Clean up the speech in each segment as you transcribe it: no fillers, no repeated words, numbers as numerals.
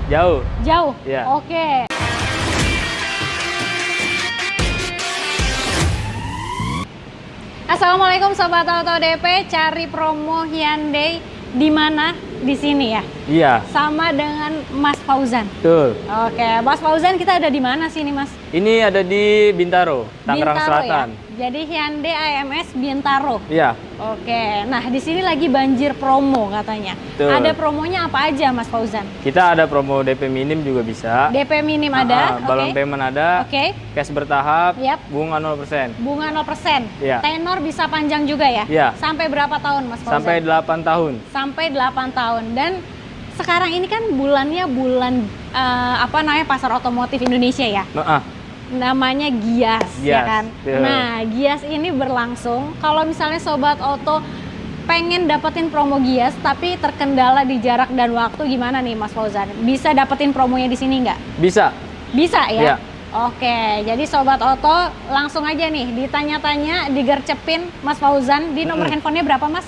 Jauh. Jauh? Iya. Oke. Assalamualaikum Sobat Auto DP, cari promo Hyundai di mana? Di sini ya? Iya. Sama dengan Mas Fauzan. Betul. Oke, Mas Fauzan kita ada di mana sini Mas? Ini ada di Bintaro, Tangerang Bintaro, Selatan. Ya? Jadi Hyundai AMS Bintaro. Iya. Oke, nah di sini lagi banjir promo katanya. Betul. Ada promonya apa aja Mas Fauzan? Kita ada promo DP minim juga bisa. DP minim ada, balon payment ada. Oke. Cash bertahap. Yap. Bunga 0%. Bunga 0%. Iya. Tenor bisa panjang juga ya? Iya. Sampai berapa tahun Mas Fauzan? Sampai 8 tahun. Sampai 8 tahun. Dan sekarang ini kan bulannya bulan pasar otomotif Indonesia ya? Namanya Gias, ya kan? Yeah. Nah, Gias ini berlangsung. Kalau misalnya Sobat Auto pengen dapetin promo Gias tapi terkendala di jarak dan waktu, gimana nih Mas Fauzan? Bisa dapetin promonya di sini nggak? Bisa. Bisa ya? Yeah. Oke, jadi Sobat Auto langsung aja nih ditanya-tanya, digercepin Mas Fauzan. Di nomor handphonenya berapa Mas?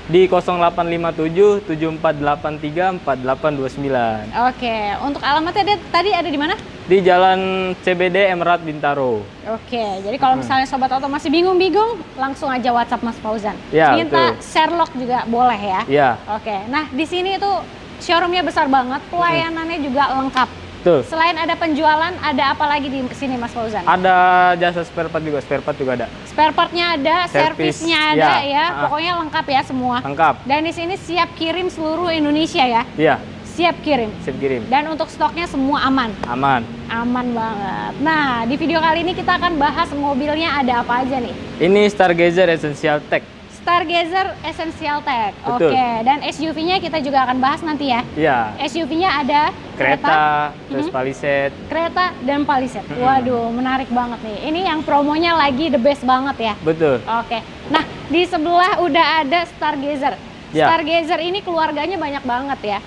Di 0857 7483 4829. Oke, untuk alamatnya tadi ada di mana? Di Jalan CBD Emerald Bintaro. Oke, jadi kalau misalnya Sobat Auto masih bingung-bingung, langsung aja WhatsApp Mas Fauzan. Ya, minta betul. Sherlock juga boleh ya? Iya. Oke, nah di sini itu showroomnya besar banget, pelayanannya juga lengkap. Betul. Selain ada penjualan, ada apa lagi di sini Mas Fauzan? Ada jasa spare part juga ada. Spare partnya ada, servisnya ada ya, pokoknya lengkap ya semua. Lengkap. Dan di sini siap kirim seluruh Indonesia ya? Iya. Siap kirim. Siap kirim. Dan untuk stoknya semua aman. Aman. Aman banget. Nah, di video kali ini kita akan bahas mobilnya ada apa aja nih. Ini Stargazer Essential Tech. Stargazer Essential Tech. Betul. Oke, dan SUV-nya kita juga akan bahas nanti ya. Iya. SUV-nya ada Kereta, terus Palisade. Kereta dan Palisade. Waduh, menarik banget nih. Ini yang promonya lagi the best banget ya. Betul. Oke. Nah, di sebelah udah ada Stargazer. Ya. Stargazer ini keluarganya banyak banget ya.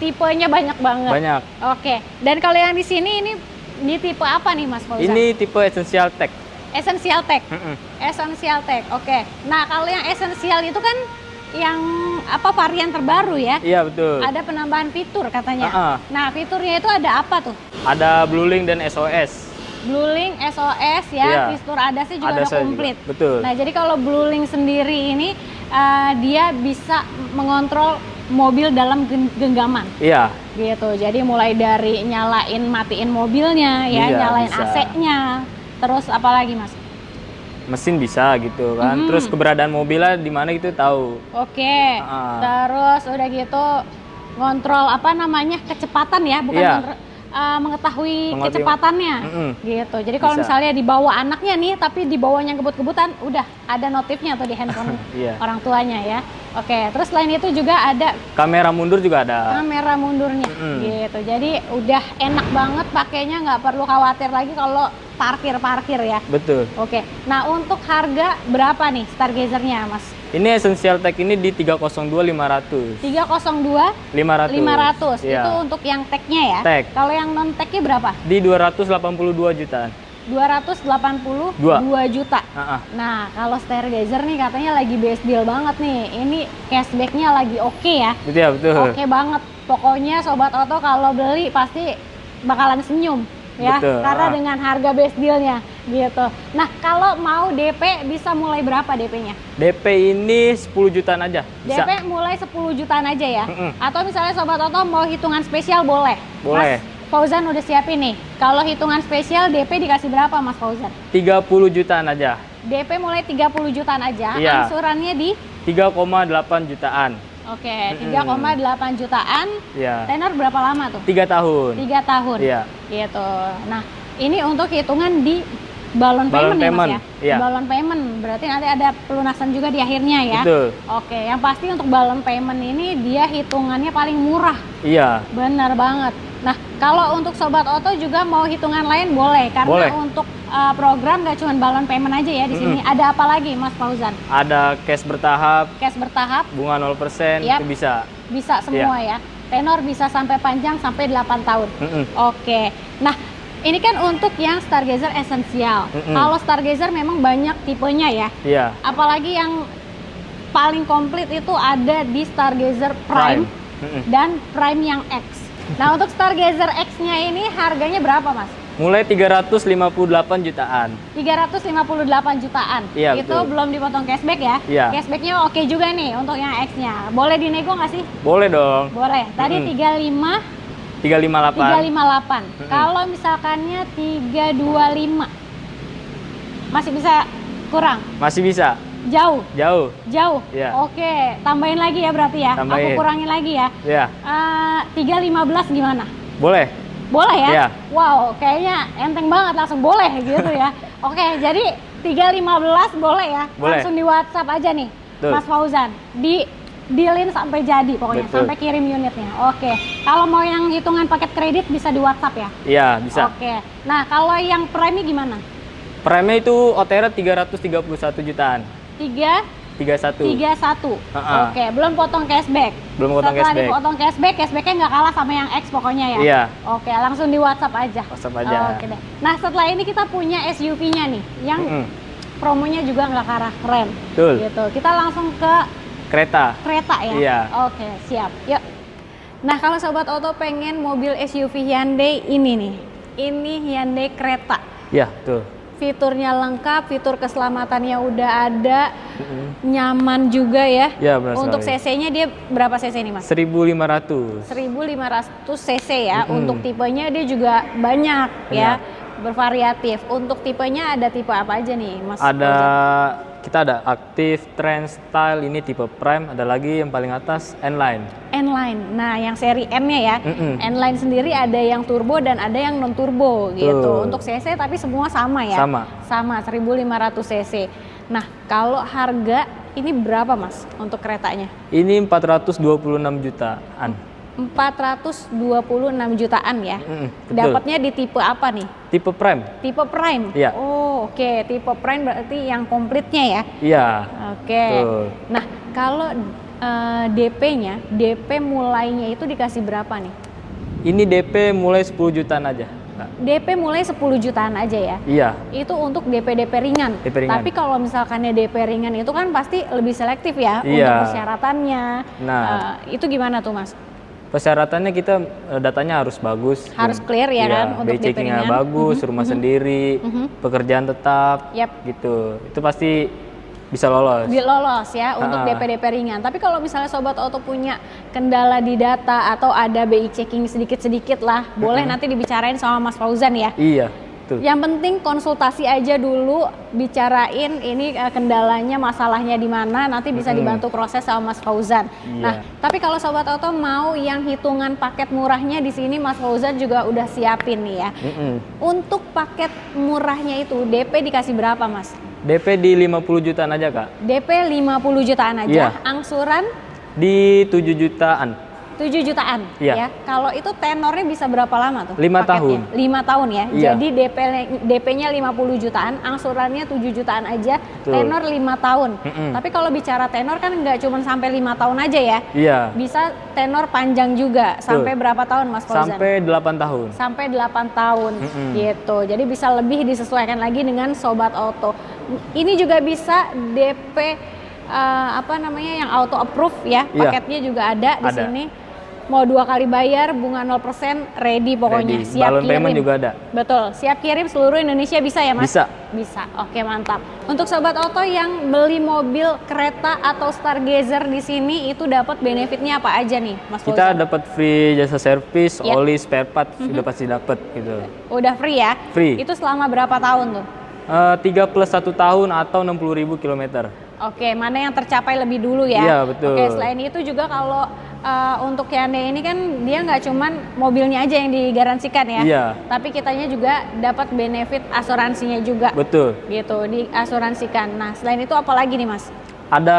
Tipenya banyak banget. Banyak. Oke. Dan kalau yang di sini ini di tipe apa nih Mas Fauzan? Ini tipe Essential Tech. Essential Tech. Essential Tech. Oke. Nah, kalau yang Essential itu kan yang varian terbaru ya? Iya, betul. Ada penambahan fitur katanya. Nah, fiturnya itu ada apa tuh? Ada Blue Link dan SOS. Blue Link, SOS ya, Iya. fitur ADAS-nya juga ADAS-nya udah komplit. juga. Betul. Nah, jadi kalau Blue Link sendiri ini dia bisa mengontrol mobil dalam genggaman. Iya. Gitu. Jadi mulai dari nyalain matiin mobilnya ya, Iya, nyalain bisa. AC-nya. Terus apa lagi Mas? Mesin bisa gitu kan. Terus keberadaan mobilnya di mana gitu tahu. Oke. Terus udah gitu ngontrol kecepatan ya, bukan Iya. mengetahui kecepatannya. Gitu. Jadi kalau Bisa. misalnya dibawa anaknya nih tapi dibawanya kebut-kebutan, udah ada notifnya tuh di handphone Iya. orang tuanya ya. Oke, terus selain itu juga ada Kamera mundur juga ada. kamera mundurnya gitu. Jadi udah enak banget pakainya, nggak perlu khawatir lagi kalau parkir ya. Betul. Oke. Nah, untuk harga berapa nih Stargazer-nya, Mas? Ini Essential Tech ini di 302.500. 302 500. 500. Iya. Itu untuk yang tech-nya ya. Tech. Kalau yang non tech-nya berapa? Di 282 jutaan. 282 juta. Nah, kalau Stargazer nih katanya lagi best deal banget nih. Ini cashback-nya lagi oke ya. Betul ya, betul. Oke banget. Pokoknya Sobat Auto kalau beli pasti bakalan senyum ya. Betul. Karena dengan harga best deal-nya gitu. Nah, kalau mau DP bisa mulai berapa DP-nya? DP ini 10 jutaan aja. Bisa. DP mulai 10 jutaan aja ya. Atau misalnya Sobat Auto mau hitungan spesial boleh. Boleh. Mas Fauzan udah siapin nih. Kalau hitungan spesial DP dikasih berapa Mas Fauzan? 30 jutaan aja. DP mulai 30 jutaan aja. Iya. Angsurannya di 3,8 jutaan. Oke, 3,8 jutaan. Iya. Tenor berapa lama tuh? 3 tahun. 3 tahun. Iya. Gitu. Nah, ini untuk hitungan di balon payment ya Mas ya? Iya. Balon payment, berarti nanti ada pelunasan juga di akhirnya ya? Betul. Oke, yang pasti untuk balon payment ini dia hitungannya paling murah. Iya. Benar banget. Nah, kalau untuk Sobat Auto juga mau hitungan lain boleh. Karena Boleh. untuk program nggak cuma balon payment aja ya di sini. Ada apa lagi Mas Fauzan? Ada cash bertahap, Cash bertahap, bunga 0%, Yap. itu bisa. bisa semua ya. Tenor bisa sampai panjang sampai 8 tahun. Oke. Nah, ini kan untuk yang Stargazer Essential. Kalau Stargazer memang banyak tipenya ya. Iya. Apalagi yang paling komplit itu ada di Stargazer Prime dan Prime yang X. Nah, untuk Stargazer X-nya ini harganya berapa, Mas? Mulai 358 jutaan. 358 jutaan. Iya, Itu betul. belum dipotong cashback ya? Iya. Cashbacknya oke juga nih untuk yang X-nya. Boleh dinego nggak sih? Boleh dong. Boleh. Tadi 358. 358. Kalau misalkannya 325. Masih bisa kurang? Masih bisa. Jauh? Jauh. Jauh? Iya. Oke, tambahin lagi ya berarti ya? Tambahin. Aku kurangin lagi ya? Ya. 315 gimana? Boleh. Boleh ya? Iya. Wow, kayaknya enteng banget langsung boleh gitu ya. Oke, jadi 315 boleh ya? Boleh. Langsung di WhatsApp aja nih, Betul. Mas Fauzan. Di dealin sampai jadi pokoknya, Betul. sampai kirim unitnya. Oke. Kalau mau yang hitungan paket kredit bisa di WhatsApp ya? Iya, bisa. Oke. Nah, kalau yang prime gimana? Prime itu OTR 331 jutaan. 31. 31. Ha-ha. Oke, belum potong cashback. Belum potong Setelah cashback. dipotong cashbacknya nggak kalah sama yang X pokoknya ya? Iya. Oke, langsung di WhatsApp aja. WhatsApp aja. Oke deh. Nah, setelah ini kita punya SUV-nya nih, yang Mm-mm. promonya juga nggak kalah keren. Betul. Gitu. Kita langsung ke Kereta. kereta ya? Iya. Oke, siap. Yuk. Nah, kalau Sobat Auto pengen mobil SUV Hyundai ini nih. Ini Hyundai Creta. Iya, betul. Fiturnya lengkap, fitur keselamatannya udah ada, nyaman juga ya. Iya, benar Untuk sekali. cc-nya dia berapa cc nih, Mas? 1500. 1500 cc ya. Untuk tipenya dia juga banyak ya, bervariatif. Untuk tipenya ada tipe apa aja nih, Mas? Ada Fauzan? kita ada Active, Trend, Style, ini tipe Prime, ada lagi yang paling atas N-Line. N-Line. Nah, yang seri M-nya ya. Mm-mm. N-Line sendiri ada yang turbo dan ada yang non turbo gitu. Tuh. Untuk cc tapi semua sama ya. Sama. 1500 cc. Nah, kalau harga ini berapa, Mas, untuk keretanya? Ini 426 jutaan. 426 jutaan ya. Betul. Dapatnya di tipe apa nih? Tipe Prime. Tipe Prime. Iya. Oh, oke. Tipe Prime berarti yang komplitnya ya. Iya. Oke. Betul. Nah, kalau DP-nya, DP mulainya itu dikasih berapa nih? Ini DP mulai 10 jutaan aja, Kak. DP mulai 10 jutaan aja ya. Iya. Itu untuk DP ringan. DP ringan. Tapi kalau misalkannya DP ringan itu kan pasti lebih selektif ya Iya. untuk persyaratannya. Nah. Itu gimana tuh, Mas? Persyaratannya kita datanya harus bagus. Harus clear ya kan untuk DP checking-nya ringan. bagus, rumah sendiri, pekerjaan tetap, Yap. gitu. Itu pasti bisa lolos. Lolos ya untuk DP ringan. Tapi kalau misalnya Sobat Auto punya kendala di data atau ada BI checking sedikit-sedikit lah, boleh nanti dibicarain sama Mas Fauzan ya. Iya, betul. Yang penting konsultasi aja dulu, bicarain ini kendalanya, masalahnya di mana, nanti bisa dibantu proses sama Mas Fauzan. Iya. Nah, tapi kalau Sobat Auto mau yang hitungan paket murahnya di sini Mas Fauzan juga udah siapin nih ya. Untuk paket murahnya itu DP dikasih berapa, Mas? DP di 50 jutaan aja, Kak. DP 50 jutaan aja, Iya. angsuran Di 7 jutaan. 7 jutaan Iya. ya. Kalau itu tenornya bisa berapa lama tuh? 5 paketnya? tahun. 5 tahun ya. Iya. Jadi DP-nya 50 jutaan, angsurannya 7 jutaan aja, Betul. tenor 5 tahun. Tapi kalau bicara tenor kan nggak cuma sampai 5 tahun aja ya. Iya. Bisa tenor panjang juga. Sampai berapa tahun, Mas Fauzan? Sampai 8 tahun. Sampai 8 tahun gitu. Jadi bisa lebih disesuaikan lagi dengan Sobat Auto. Ini juga bisa DP yang auto approve ya. Iya. Paketnya juga ada di Ada. sini. Mau 2 kali bayar, bunga 0%, ready pokoknya. Ready. Siap Balon kirim. payment juga ada. Betul, siap kirim seluruh Indonesia bisa ya, Mas? Bisa. Bisa. Oke, mantap. Untuk Sobat Auto yang beli mobil, kereta atau Stargazer di sini itu dapat benefitnya apa aja nih, Mas Kita Fauzan? dapat free jasa servis, Iya. oli, spare part, sudah pasti dapat gitu. Udah free ya? Free. Itu selama berapa tahun tuh? 3 plus 1 tahun atau 60.000 kilometer. Oke, mana yang tercapai lebih dulu ya? Iya, betul. Oke, selain itu juga kalau untuk Hyundai ini kan dia nggak cuman mobilnya aja yang digaransikan ya? Iya. Tapi kitanya juga dapat benefit asuransinya juga. Betul. Gitu, diasuransikan. Nah, selain itu apa lagi nih, Mas? Ada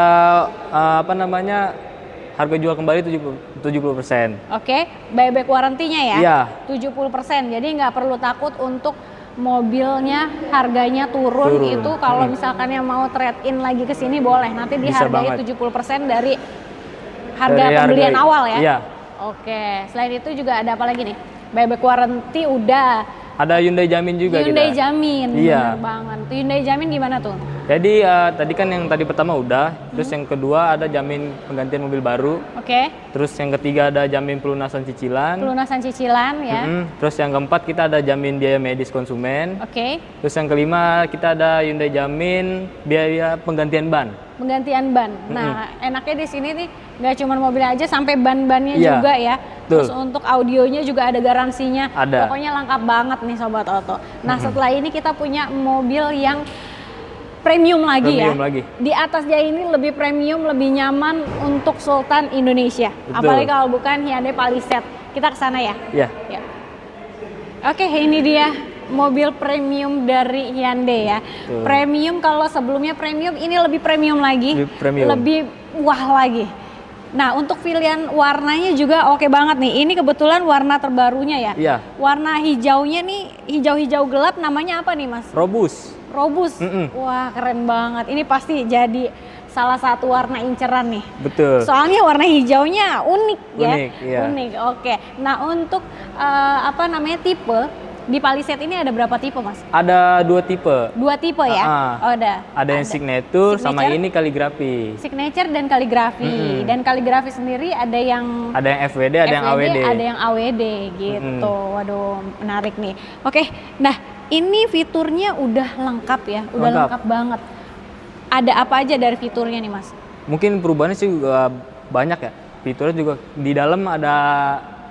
harga jual kembali 70%. Oke, buyback warranty-nya ya? Iya. 70%. Jadi nggak perlu takut untuk mobilnya harganya turun. Itu kalau misalkan yang mau trade in lagi ke sini boleh. Nanti Bisa dihargai banget. 70% dari harga Dari pembelian harga- awal ya? Iya. Oke, selain itu juga ada apa lagi nih? Buyback warranty udah, Ada Hyundai Jamin juga Hyundai kita. Jamin, Iya. bener banget. Tuh Hyundai Jamin gimana tuh? Jadi tadi kan yang tadi pertama udah, terus yang kedua ada jamin penggantian mobil baru, Oke, terus yang ketiga ada jamin pelunasan cicilan, pelunasan cicilan ya. terus yang keempat kita ada jamin biaya medis konsumen, Oke, terus yang kelima kita ada Hyundai Jamin biaya penggantian ban. penggantian ban. Nah, enaknya di sini nih nggak cuma mobil aja, sampai ban-bannya Iya, juga ya. betul. Terus untuk audionya juga ada garansinya. Ada. Pokoknya lengkap banget nih Sobat Oto. Nah, setelah ini kita punya mobil yang premium lagi Premium ya. lagi. Di atasnya ini lebih premium, lebih nyaman untuk Sultan Indonesia. Betul. Apalagi kalau bukan Hyundai Palisade. Kita ke sana ya. Ya, Ya. Oke, ini dia mobil premium dari Hyundai ya. Betul. Premium, kalau sebelumnya premium, ini lebih premium lagi. Lebih premium. Lebih wah lagi. Nah, untuk pilihan warnanya juga oke banget nih. Ini kebetulan warna terbarunya ya. Iya. Warna hijaunya nih, hijau-hijau gelap, namanya apa nih Mas? Robus. Robus. Wah, keren banget. Ini pasti jadi salah satu warna inceran nih. Betul. Soalnya warna hijaunya unik ya. Unik, iya. Unik. Oke. Nah, untuk apa namanya tipe di Palisade ini ada berapa tipe, Mas? Ada 2 tipe. 2 tipe ya? Oh, Ada yang signature sama Signature. ini kaligrafi. Signature dan kaligrafi. Dan kaligrafi sendiri ada yang Ada yang FWD, ada yang AWD. ada yang AWD gitu. Waduh, menarik nih. Oke, nah ini fiturnya udah lengkap ya, udah Lengkap. lengkap banget. Ada apa aja dari fiturnya nih Mas? Mungkin perubahannya sih juga banyak ya. Fiturnya juga di dalam ada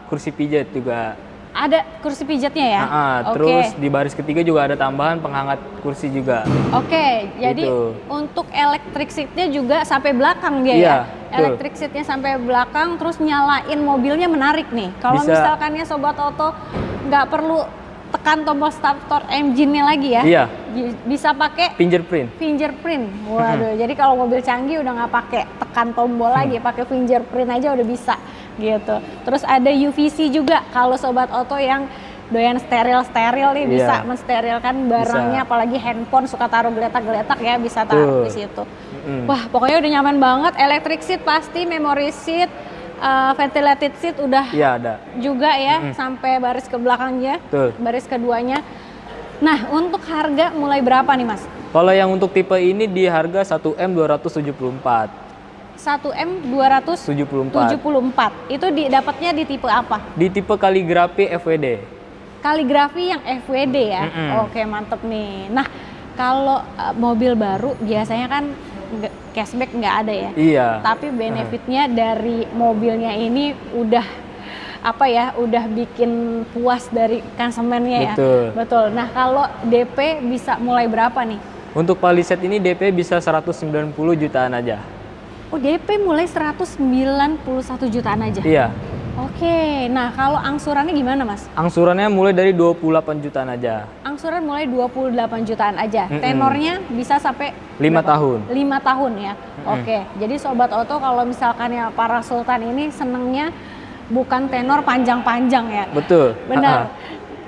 kursi pijat juga. Ada kursi pijatnya ya? Oke. Terus di baris ketiga juga ada tambahan penghangat kursi juga. Oke, jadi Gitu. untuk electric seat-nya juga sampai belakang dia Iya, ya? betul. Electric seat-nya sampai belakang, terus nyalain mobilnya menarik nih. Kalau Bisa. misalkannya Sobat Oto nggak perlu tekan tombol starter engine-nya lagi ya? Iya. Bisa pakai Fingerprint. fingerprint. Waduh, jadi kalau mobil canggih udah nggak pakai tekan tombol lagi, pakai fingerprint aja udah bisa gitu. Terus ada UVC juga kalau Sobat Oto yang doyan steril nih, bisa Iya. mensterilkan barangnya, Bisa. apalagi handphone suka taruh geletak-geletak ya, bisa taruh di Betul. situ. Wah, pokoknya udah nyaman banget. Electric seat pasti, memory seat, ventilated seat udah Iya ada. juga ya, sampai baris ke belakangnya, Betul. baris keduanya. Nah, untuk harga mulai berapa nih Mas? Kalau yang untuk tipe ini di harga 1M274. 1M274. Itu dapatnya di tipe apa? Di tipe kaligrafi FWD. Kaligrafi yang FWD ya. Oke, mantep nih. Nah, kalau mobil baru biasanya kan cashback nggak ada ya. Iya. Tapi benefitnya dari mobilnya ini udah apa ya? Udah bikin puas dari konsumennya ya. Betul. Betul. Nah, kalau DP bisa mulai berapa nih? Untuk Palisade ini DP bisa 190 jutaan aja. Oh, DP mulai 191 jutaan aja. Iya. Oke, nah kalau angsurannya gimana Mas? Angsurannya mulai dari 28 jutaan aja. Angsuran mulai 28 jutaan aja. Tenornya bisa sampai 5 tahun. 5 tahun ya. Oke, jadi Sobat Oto kalau misalkan ya para sultan ini senengnya bukan tenor panjang-panjang ya. Betul. Benar.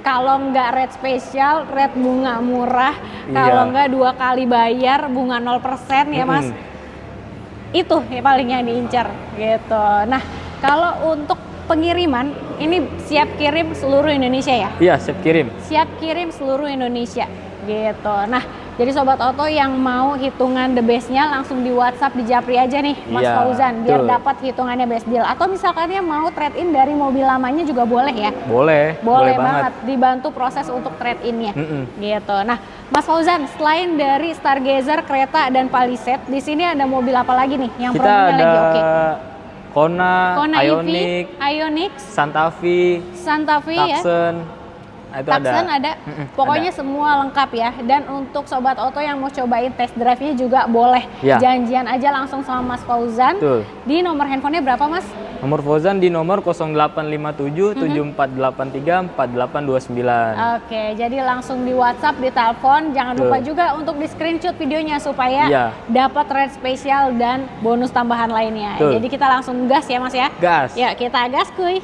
Kalau nggak rate spesial, rate bunga murah. Kalau Iya. nggak 2 kali bayar, bunga 0% ya Mas. Itu yang paling yang diincar gitu. Nah, kalau untuk pengiriman ini siap kirim seluruh Indonesia ya? Iya, siap kirim. Siap kirim seluruh Indonesia gitu. Nah, jadi Sobat Oto yang mau hitungan the best-nya langsung di WhatsApp di Japri aja nih Mas Iya, Fauzan biar betul. dapat hitungannya best deal. Atau misalkannya mau trade in dari mobil lamanya juga boleh ya? Boleh. Boleh banget dibantu proses untuk trade in-nya. Gitu. Nah, Mas Fauzan, selain dari Stargazer, Creta dan Palisade, di sini ada mobil apa lagi nih yang Kita promonya ada lagi oke? Kona, Kona Ioniq, EV, Ioniq, Santa Fe, Santa Fe ya. Tucson. Nah, itu Tucson ada. Pokoknya ada. semua lengkap ya. Dan untuk Sobat Oto yang mau cobain test drive-nya juga boleh. Ya. Janjian aja langsung sama Mas Fauzan. Betul. Di nomor handphonenya berapa Mas? Nomor Fauzan di nomor 0857 7483 4829. Oke, jadi langsung di WhatsApp, di telepon. Jangan lupa juga untuk di screenshot videonya supaya Iya. dapat rate spesial dan bonus tambahan lainnya. Betul. Jadi kita langsung gas ya Mas ya. Gas. Ya, kita gas kuy.